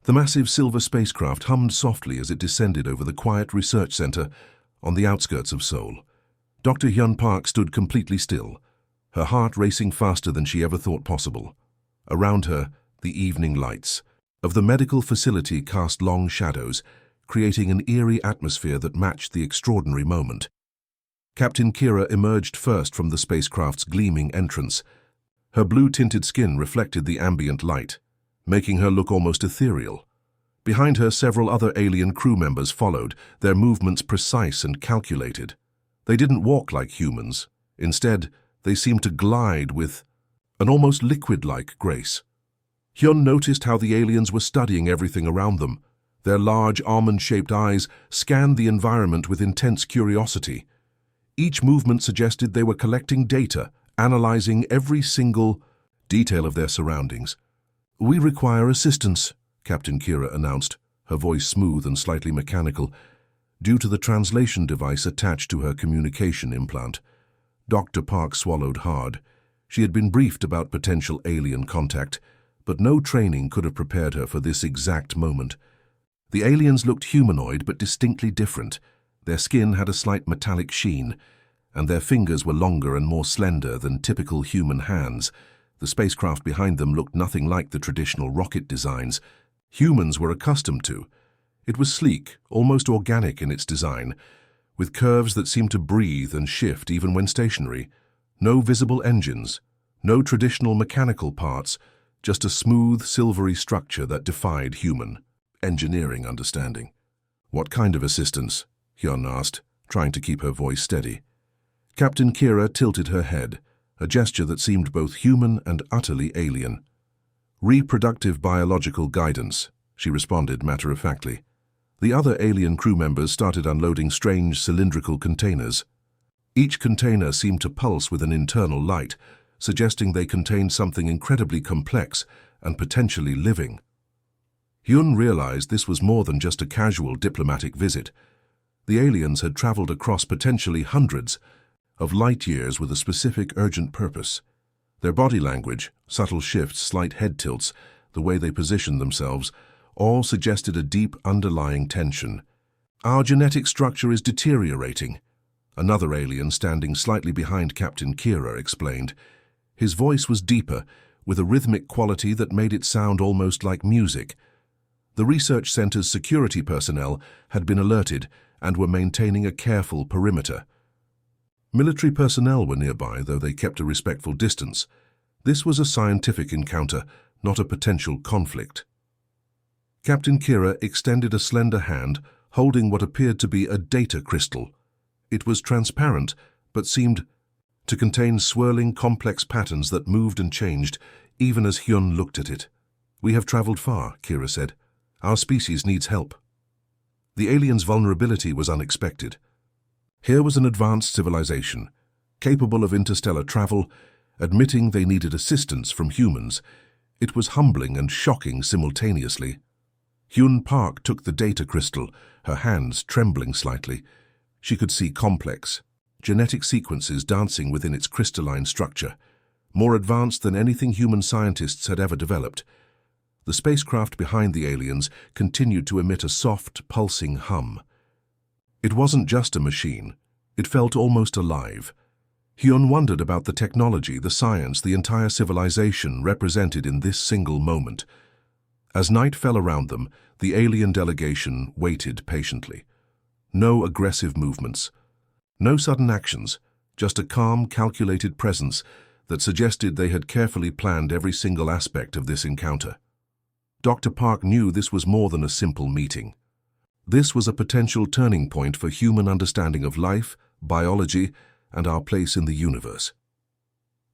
The massive silver spacecraft hummed softly as it descended over the quiet research center on the outskirts of Seoul. Dr. Hyun Park stood completely still, her heart racing faster than she ever thought possible. Around her, the evening lights of the medical facility cast long shadows, creating an eerie atmosphere that matched the extraordinary moment. Captain Kira emerged first from the spacecraft's gleaming entrance. Her blue-tinted skin reflected the ambient light, making her look almost ethereal. Behind her, several other alien crew members followed, their movements precise and calculated. They didn't walk like humans. Instead, they seemed to glide with an almost liquid-like grace. Hyun noticed how the aliens were studying everything around them. Their large, almond-shaped eyes scanned the environment with intense curiosity. Each movement suggested they were collecting data, analyzing every single detail of their surroundings. "We require assistance," Captain Kira announced, her voice smooth and slightly mechanical, due to the translation device attached to her communication implant. Dr. Park swallowed hard. She had been briefed about potential alien contact, but no training could have prepared her for this exact moment. The aliens looked humanoid but distinctly different. Their skin had a slight metallic sheen, and their fingers were longer and more slender than typical human hands. The spacecraft behind them looked nothing like the traditional rocket designs humans were accustomed to. It was sleek, almost organic in its design, with curves that seemed to breathe and shift even when stationary. No visible engines, no traditional mechanical parts, just a smooth, silvery structure that defied human engineering understanding. "What kind of assistance?" Hyun asked, trying to keep her voice steady. Captain Kira tilted her head, a gesture that seemed both human and utterly alien. "Reproductive biological guidance," she responded matter-of-factly. The other alien crew members started unloading strange cylindrical containers. Each container seemed to pulse with an internal light, suggesting they contained something incredibly complex and potentially living. Hyun realized this was more than just a casual diplomatic visit. The aliens had traveled across potentially hundreds of light years with a specific urgent purpose. Their body language, subtle shifts, slight head tilts, the way they positioned themselves, all suggested a deep underlying tension. "Our genetic structure is deteriorating," another alien standing slightly behind Captain Kira explained. His voice was deeper, with a rhythmic quality that made it sound almost like music. The research center's security personnel had been alerted and were maintaining a careful perimeter. Military personnel were nearby, though they kept a respectful distance. This was a scientific encounter, not a potential conflict. Captain Kira extended a slender hand, holding what appeared to be a data crystal. It was transparent, but seemed to contain swirling, complex patterns that moved and changed, even as Hyun looked at it. "We have traveled far," Kira said. "Our species needs help." The alien's vulnerability was unexpected. Here was an advanced civilization, capable of interstellar travel, admitting they needed assistance from humans. It was humbling and shocking simultaneously. Hyun Park took the data crystal, her hands trembling slightly. She could see complex, genetic sequences dancing within its crystalline structure, more advanced than anything human scientists had ever developed. The spacecraft behind the aliens continued to emit a soft, pulsing hum. It wasn't just a machine. It felt almost alive. Hyun wondered about the technology, the science, the entire civilization represented in this single moment. As night fell around them, the alien delegation waited patiently. No aggressive movements, no sudden actions, just a calm, calculated presence that suggested they had carefully planned every single aspect of this encounter. Dr. Park knew this was more than a simple meeting. This was a potential turning point for human understanding of life, biology, and our place in the universe.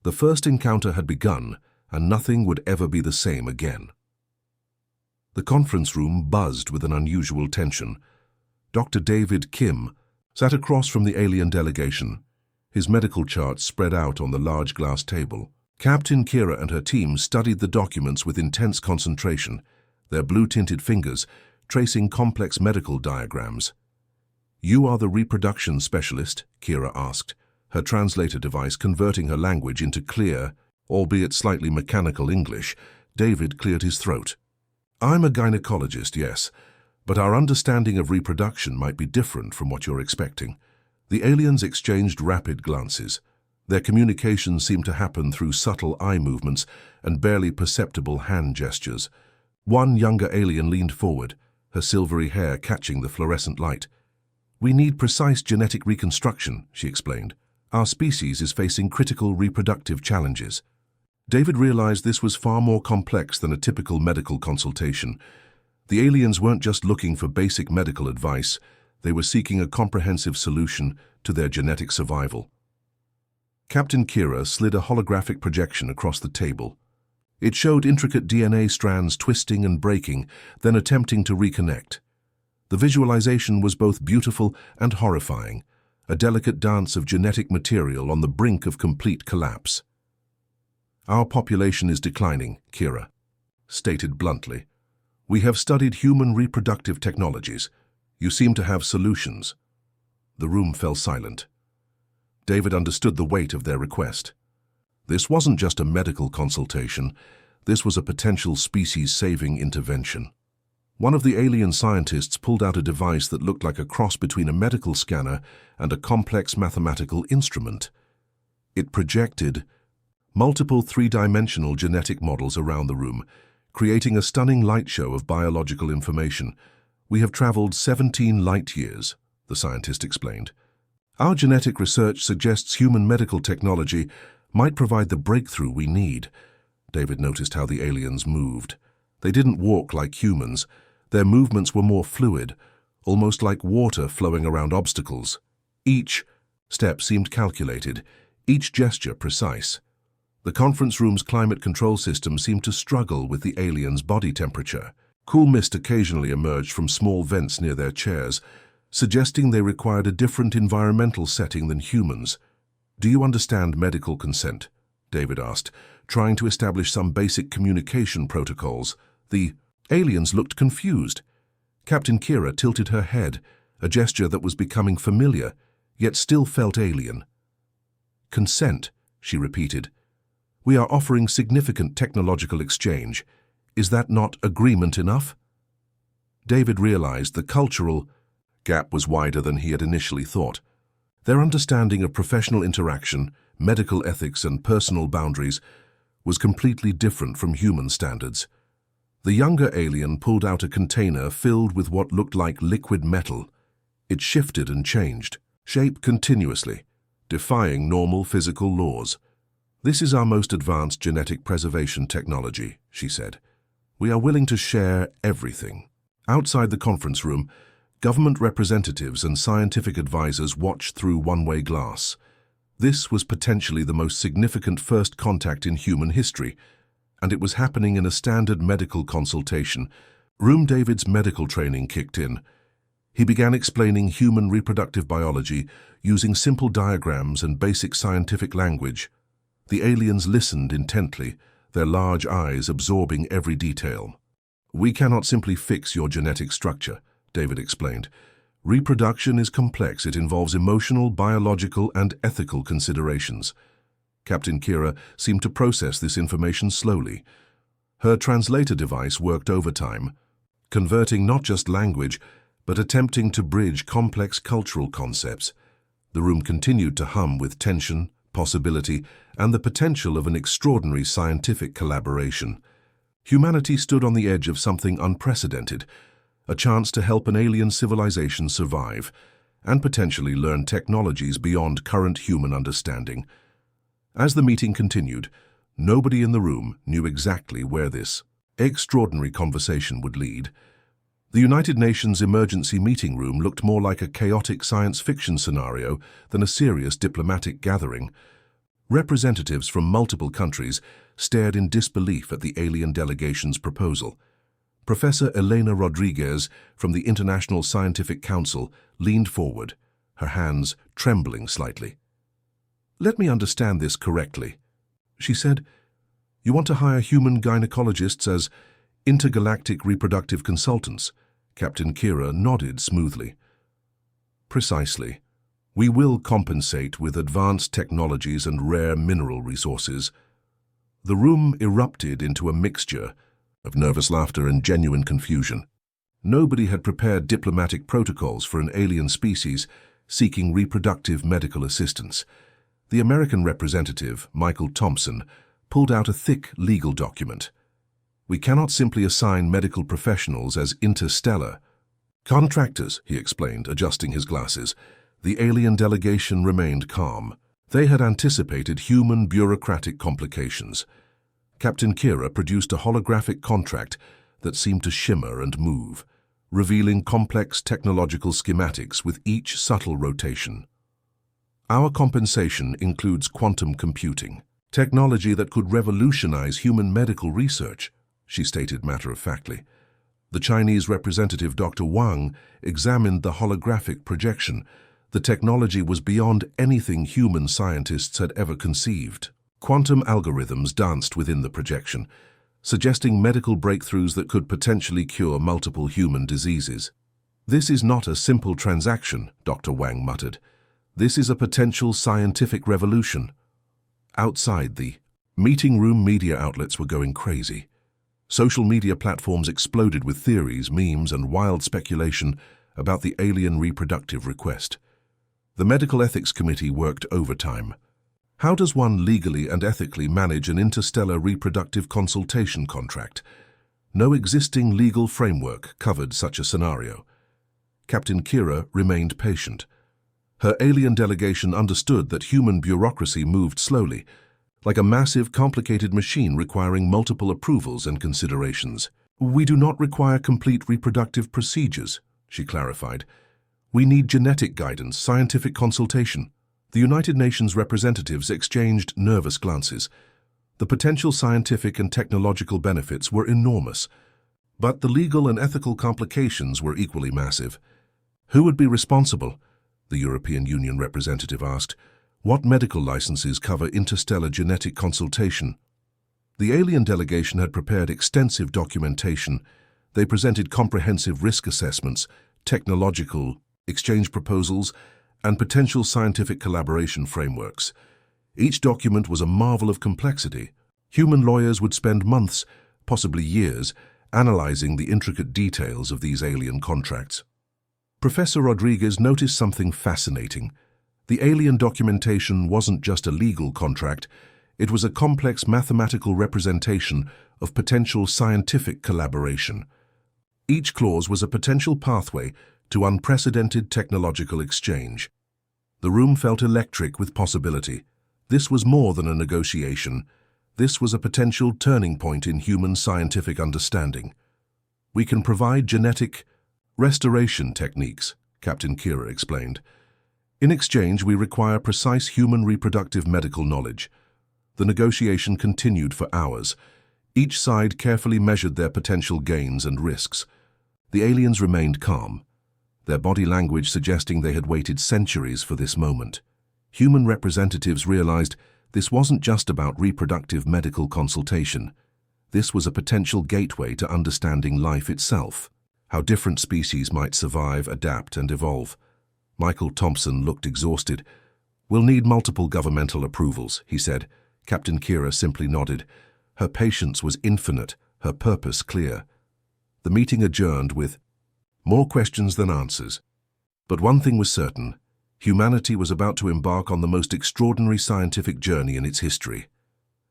The first encounter had begun, and nothing would ever be the same again. The conference room buzzed with an unusual tension. Dr. David Kim sat across from the alien delegation, his medical charts spread out on the large glass table. Captain Kira and her team studied the documents with intense concentration, their blue-tinted fingers tracing complex medical diagrams. "You are the reproduction specialist?" Kira asked, her translator device converting her language into clear, albeit slightly mechanical English. David cleared his throat. I'm a gynecologist, yes, but our understanding of reproduction might be different from what you're expecting. The aliens exchanged rapid glances. Their communication seemed to happen through subtle eye movements and barely perceptible hand gestures. One younger alien leaned forward, her silvery hair catching the fluorescent light. "We need precise genetic reconstruction," she explained. "Our species is facing critical reproductive challenges." David realized this was far more complex than a typical medical consultation. The aliens weren't just looking for basic medical advice, they were seeking a comprehensive solution to their genetic survival. Captain Kira slid a holographic projection across the table. It showed intricate DNA strands twisting and breaking, then attempting to reconnect. The visualization was both beautiful and horrifying, a delicate dance of genetic material on the brink of complete collapse. "Our population is declining," Kira stated bluntly. "We have studied human reproductive technologies. You seem to have solutions." The room fell silent. David understood the weight of their request. This wasn't just a medical consultation, this was a potential species-saving intervention. One of the alien scientists pulled out a device that looked like a cross between a medical scanner and a complex mathematical instrument. It projected multiple three-dimensional genetic models around the room, creating a stunning light show of biological information. "We have traveled 17 light years," the scientist explained. "Our genetic research suggests human medical technology might provide the breakthrough we need." David noticed how the aliens moved. They didn't walk like humans. Their movements were more fluid, almost like water flowing around obstacles. Each step seemed calculated, each gesture precise. The conference room's climate control system seemed to struggle with the aliens' body temperature. Cool mist occasionally emerged from small vents near their chairs, suggesting they required a different environmental setting than humans. "Do you understand medical consent?" David asked, trying to establish some basic communication protocols. The aliens looked confused. Captain Kira tilted her head, a gesture that was becoming familiar, yet still felt alien. "Consent," she repeated. "We are offering significant technological exchange. Is that not agreement enough?" David realized the cultural gap was wider than he had initially thought. Their understanding of professional interaction, medical ethics, and personal boundaries was completely different from human standards. The younger alien pulled out a container filled with what looked like liquid metal. It shifted and changed, shape continuously, defying normal physical laws. "This is our most advanced genetic preservation technology," she said. "We are willing to share everything." Outside the conference room, government representatives and scientific advisors watched through one-way glass. This was potentially the most significant first contact in human history, and it was happening in a standard medical consultation. David's medical training kicked in. He began explaining human reproductive biology using simple diagrams and basic scientific language. The aliens listened intently, their large eyes absorbing every detail. "We cannot simply fix your genetic structure," David explained. "Reproduction is complex. It involves emotional, biological, and ethical considerations." Captain Kira seemed to process this information slowly. Her translator device worked overtime, converting not just language, but attempting to bridge complex cultural concepts. The room continued to hum with tension, possibility, and the potential of an extraordinary scientific collaboration. Humanity stood on the edge of something unprecedented, a chance to help an alien civilization survive, and potentially learn technologies beyond current human understanding. As the meeting continued, nobody in the room knew exactly where this extraordinary conversation would lead. The United Nations emergency meeting room looked more like a chaotic science fiction scenario than a serious diplomatic gathering. Representatives from multiple countries stared in disbelief at the alien delegation's proposal. Professor Elena Rodriguez from the International Scientific Council leaned forward, her hands trembling slightly. "Let me understand this correctly," she said. "You want to hire human gynecologists as intergalactic reproductive consultants?" Captain Kira nodded smoothly. "Precisely. We will compensate with advanced technologies and rare mineral resources." The room erupted into a mixture, of nervous laughter and genuine confusion. Nobody had prepared diplomatic protocols for an alien species seeking reproductive medical assistance. The American representative, Michael Thompson, pulled out a thick legal document. "We cannot simply assign medical professionals as interstellar contractors," he explained, adjusting his glasses. The alien delegation remained calm. They had anticipated human bureaucratic complications. Captain Kira produced a holographic contract that seemed to shimmer and move, revealing complex technological schematics with each subtle rotation. "Our compensation includes quantum computing, technology that could revolutionize human medical research," she stated matter-of-factly. The Chinese representative, Dr. Wang, examined the holographic projection. The technology was beyond anything human scientists had ever conceived. Quantum algorithms danced within the projection, suggesting medical breakthroughs that could potentially cure multiple human diseases. "This is not a simple transaction," Dr. Wang muttered. "This is a potential scientific revolution." Outside the meeting room, media outlets were going crazy. Social media platforms exploded with theories, memes, and wild speculation about the alien reproductive request. The Medical Ethics Committee worked overtime. How does one legally and ethically manage an interstellar reproductive consultation contract? No existing legal framework covered such a scenario. Captain Kira remained patient. Her alien delegation understood that human bureaucracy moved slowly, like a massive, complicated machine requiring multiple approvals and considerations. "We do not require complete reproductive procedures," she clarified. "We need genetic guidance, scientific consultation." The United Nations representatives exchanged nervous glances. The potential scientific and technological benefits were enormous, but the legal and ethical complications were equally massive. "Who would be responsible?" the European Union representative asked. "What medical licenses cover interstellar genetic consultation?" The alien delegation had prepared extensive documentation. They presented comprehensive risk assessments, technological exchange proposals, and potential scientific collaboration frameworks. Each document was a marvel of complexity. Human lawyers would spend months, possibly years, analyzing the intricate details of these alien contracts. Professor Rodriguez noticed something fascinating. The alien documentation wasn't just a legal contract, it was a complex mathematical representation of potential scientific collaboration. Each clause was a potential pathway to unprecedented technological exchange. The room felt electric with possibility. This was more than a negotiation. This was a potential turning point in human scientific understanding. "We can provide genetic restoration techniques," Captain Kira explained. "In exchange, we require precise human reproductive medical knowledge." The negotiation continued for hours. Each side carefully measured their potential gains and risks. The aliens remained calm, their body language suggesting they had waited centuries for this moment. Human representatives realized this wasn't just about reproductive medical consultation. This was a potential gateway to understanding life itself, how different species might survive, adapt, and evolve. Michael Thompson looked exhausted. "We'll need multiple governmental approvals," he said. Captain Kira simply nodded. Her patience was infinite, her purpose clear. The meeting adjourned with more questions than answers. But one thing was certain: humanity was about to embark on the most extraordinary scientific journey in its history.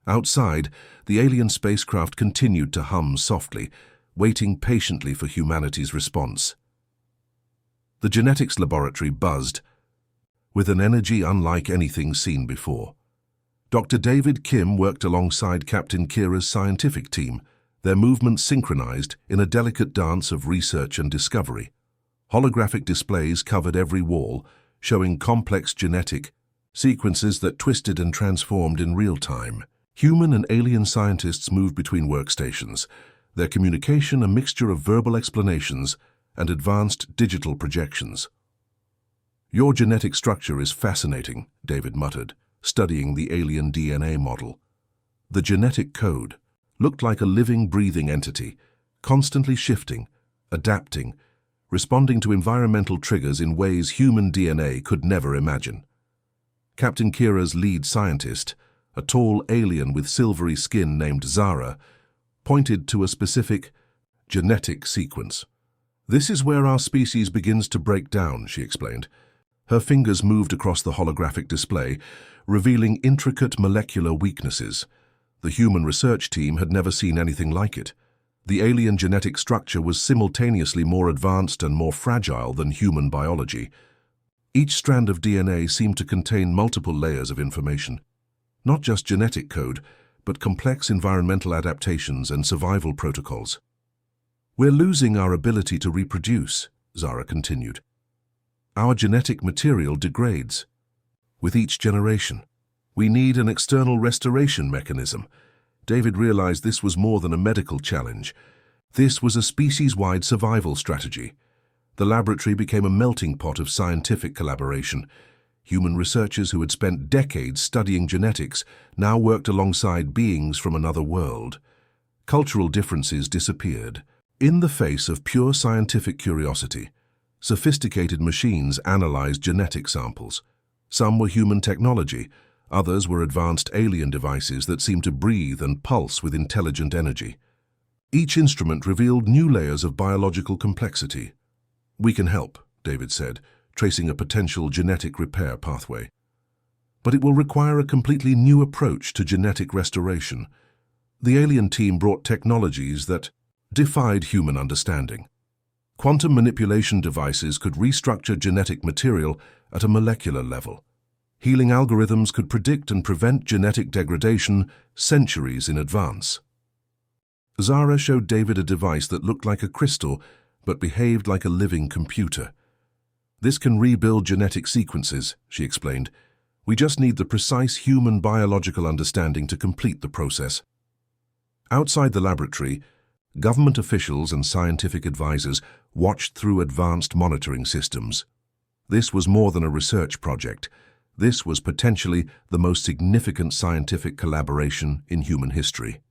Outside, the alien spacecraft continued to hum softly, waiting patiently for humanity's response. The genetics laboratory buzzed with an energy unlike anything seen before. Dr. David Kim worked alongside Captain Kira's scientific team, their movements synchronized in a delicate dance of research and discovery. Holographic displays covered every wall, showing complex genetic sequences that twisted and transformed in real time. Human and alien scientists moved between workstations, their communication a mixture of verbal explanations and advanced digital projections. "Your genetic structure is fascinating," David muttered, studying the alien DNA model. The genetic code looked like a living, breathing entity, constantly shifting, adapting, responding to environmental triggers in ways human DNA could never imagine. Captain Kira's lead scientist, a tall alien with silvery skin named Zara, pointed to a specific genetic sequence. "This is where our species begins to break down," she explained. Her fingers moved across the holographic display, revealing intricate molecular weaknesses. The human research team had never seen anything like it. The alien genetic structure was simultaneously more advanced and more fragile than human biology. Each strand of DNA seemed to contain multiple layers of information. Not just genetic code, but complex environmental adaptations and survival protocols. "We're losing our ability to reproduce," Zara continued. "Our genetic material degrades with each generation. We need an external restoration mechanism." David realized this was more than a medical challenge. This was a species-wide survival strategy. The laboratory became a melting pot of scientific collaboration. Human researchers who had spent decades studying genetics now worked alongside beings from another world. Cultural differences disappeared. In the face of pure scientific curiosity, sophisticated machines analyzed genetic samples. Some were human technology, others were advanced alien devices that seemed to breathe and pulse with intelligent energy. Each instrument revealed new layers of biological complexity. "We can help," David said, tracing a potential genetic repair pathway. "But it will require a completely new approach to genetic restoration." The alien team brought technologies that defied human understanding. Quantum manipulation devices could restructure genetic material at a molecular level. Healing algorithms could predict and prevent genetic degradation centuries in advance. Zara showed David a device that looked like a crystal but behaved like a living computer. "This can rebuild genetic sequences," she explained. "We just need the precise human biological understanding to complete the process." Outside the laboratory, government officials and scientific advisors watched through advanced monitoring systems. This was more than a research project. This was potentially the most significant scientific collaboration in human history.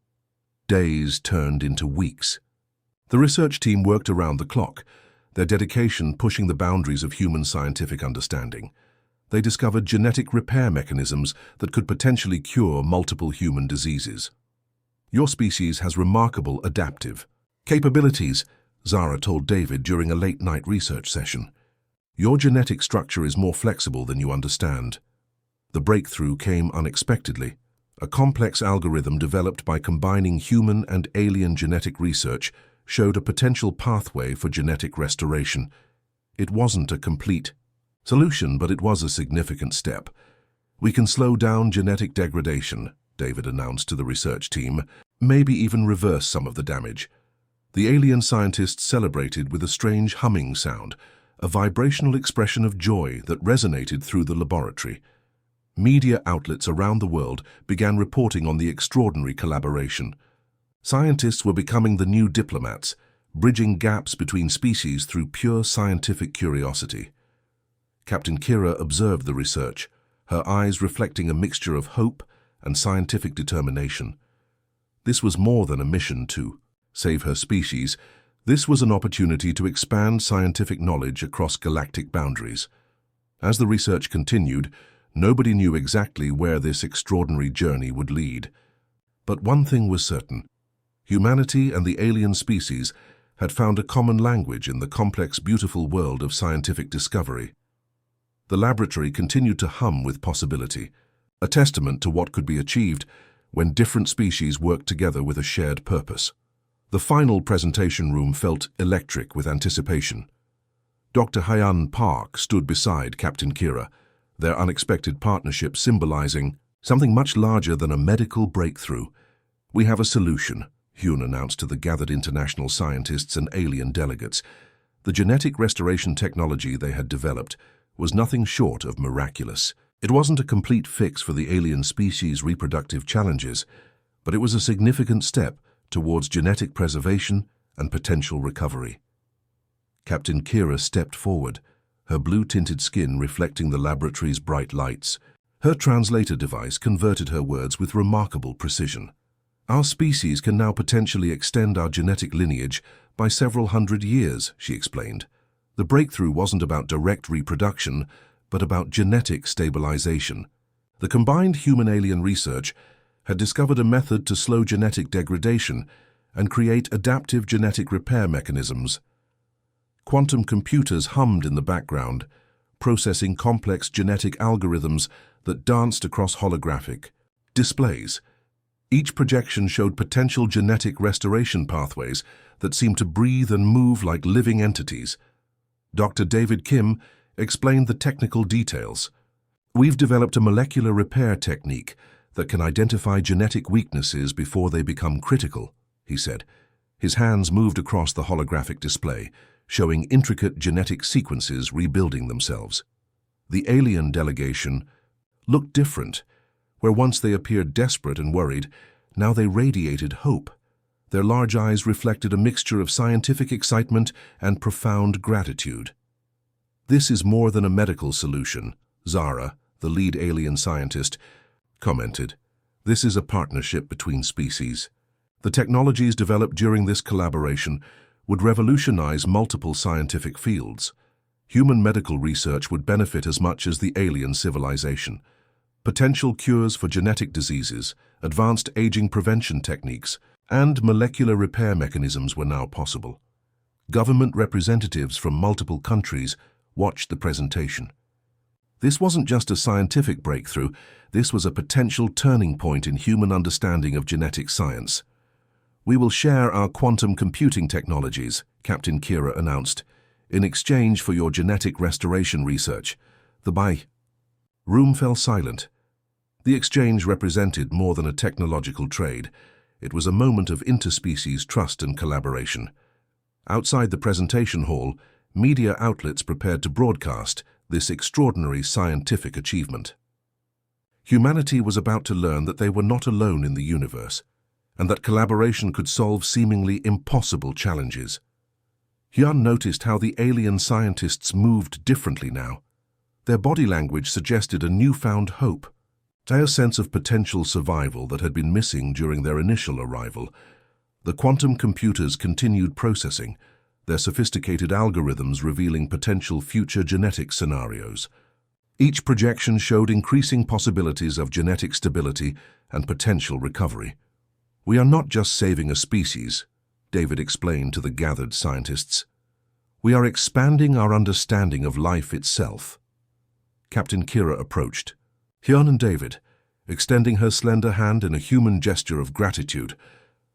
Days turned into weeks. The research team worked around the clock, their dedication pushing the boundaries of human scientific understanding. They discovered genetic repair mechanisms that could potentially cure multiple human diseases. "Your species has remarkable adaptive capabilities," Zara told David during a late-night research session. "Your genetic structure is more flexible than you understand." The breakthrough came unexpectedly. A complex algorithm developed by combining human and alien genetic research showed a potential pathway for genetic restoration. It wasn't a complete solution, but it was a significant step. "We can slow down genetic degradation," David announced to the research team, "maybe even reverse some of the damage." The alien scientists celebrated with a strange humming sound, a vibrational expression of joy that resonated through the laboratory. Media outlets around the world began reporting on the extraordinary collaboration. Scientists were becoming the new diplomats, bridging gaps between species through pure scientific curiosity. Captain Kira observed the research, her eyes reflecting a mixture of hope and scientific determination. This was more than a mission to save her species. This was an opportunity to expand scientific knowledge across galactic boundaries. As the research continued, nobody knew exactly where this extraordinary journey would lead. But one thing was certain: humanity and the alien species had found a common language in the complex, beautiful world of scientific discovery. The laboratory continued to hum with possibility, a testament to what could be achieved when different species worked together with a shared purpose. The final presentation room felt electric with anticipation. Dr. Hyun Park stood beside Captain Kira, their unexpected partnership symbolizing something much larger than a medical breakthrough. "We have a solution," Hyun announced to the gathered international scientists and alien delegates. The genetic restoration technology they had developed was nothing short of miraculous. It wasn't a complete fix for the alien species' reproductive challenges, but it was a significant step towards genetic preservation and potential recovery. Captain Kira stepped forward, her blue-tinted skin reflecting the laboratory's bright lights. Her translator device converted her words with remarkable precision. "Our species can now potentially extend our genetic lineage by several hundred years," she explained. The breakthrough wasn't about direct reproduction, but about genetic stabilization. The combined human-alien research had discovered a method to slow genetic degradation and create adaptive genetic repair mechanisms. Quantum computers hummed in the background, processing complex genetic algorithms that danced across holographic displays. Each projection showed potential genetic restoration pathways that seemed to breathe and move like living entities. Dr. David Kim explained the technical details. "We've developed a molecular repair technique that can identify genetic weaknesses before they become critical," he said. His hands moved across the holographic display, showing intricate genetic sequences rebuilding themselves. The alien delegation looked different. Where once they appeared desperate and worried, now they radiated hope. Their large eyes reflected a mixture of scientific excitement and profound gratitude. "This is more than a medical solution," Zara, the lead alien scientist, commented. "This is a partnership between species. The technologies developed during this collaboration would revolutionize multiple scientific fields. Human medical research would benefit as much as the alien civilization. Potential cures for genetic diseases, advanced aging prevention techniques, and molecular repair mechanisms were now possible." Government representatives from multiple countries watched the presentation. This wasn't just a scientific breakthrough, this was a potential turning point in human understanding of genetic science. "We will share our quantum computing technologies," Captain Kira announced, "in exchange for your genetic restoration research." The room fell silent. The exchange represented more than a technological trade. It was a moment of interspecies trust and collaboration. Outside the presentation hall, media outlets prepared to broadcast this extraordinary scientific achievement. Humanity was about to learn that they were not alone in the universe, and that collaboration could solve seemingly impossible challenges. Hyun noticed how the alien scientists moved differently now. Their body language suggested a newfound hope, a sense of potential survival that had been missing during their initial arrival. The quantum computers continued processing, their sophisticated algorithms revealing potential future genetic scenarios. Each projection showed increasing possibilities of genetic stability and potential recovery. "We are not just saving a species," David explained to the gathered scientists. "We are expanding our understanding of life itself." Captain Kira approached. Hyun and David, extending her slender hand in a human gesture of gratitude.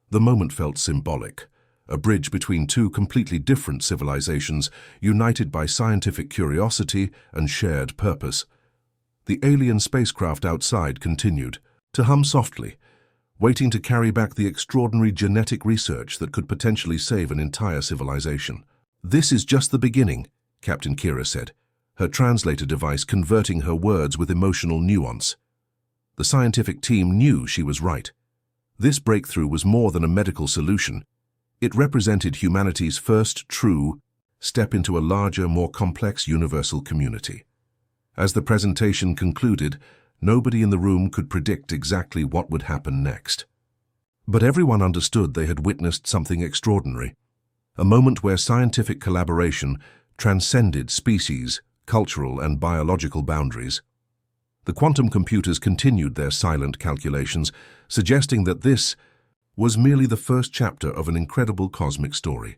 The moment felt symbolic, a bridge between two completely different civilizations, united by scientific curiosity and shared purpose. The alien spacecraft outside continued to hum softly, waiting to carry back the extraordinary genetic research that could potentially save an entire civilization. "This is just the beginning," Captain Kira said, her translator device converting her words with emotional nuance. The scientific team knew she was right. This breakthrough was more than a medical solution. It represented humanity's first true step into a larger, more complex universal community. As the presentation concluded, nobody in the room could predict exactly what would happen next. But everyone understood they had witnessed something extraordinary, a moment where scientific collaboration transcended species, cultural and biological boundaries. The quantum computers continued their silent calculations, suggesting that this was merely the first chapter of an incredible cosmic story.